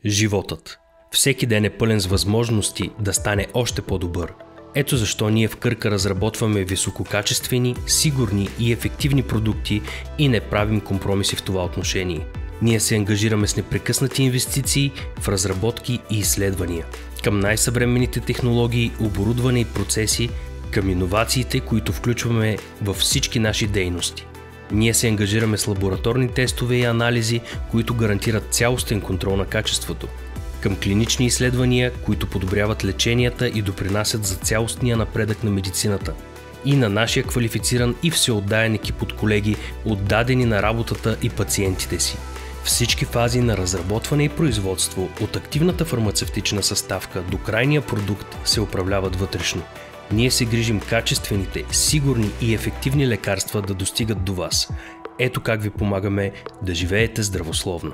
Животът. Всеки ден е пълен с възможности да стане още по-добър. Ето защо ние в Кърка разработваме висококачествени, сигурни и ефективни продукти и не правим компромиси в това отношение. Ние се ангажираме с непрекъснати инвестиции в разработки и изследвания, към най-съвременните технологии, оборудване и процеси, към иновациите, които включваме във всички наши дейности. Ние се ангажираме с лабораторни тестове и анализи, които гарантират цялостен контрол на качеството, към клинични изследвания, които подобряват леченията и допринасят за цялостния напредък на медицината, и на нашия квалифициран и всеотдаен екип от колеги, отдадени на работата и пациентите си. Всички фази на разработване и производство, от активната фармацевтична съставка до крайния продукт, се управляват вътрешно. Ние се грижим качествените, сигурни и ефективни лекарства да достигат до вас. Ето как ви помагаме да живеете здравословно.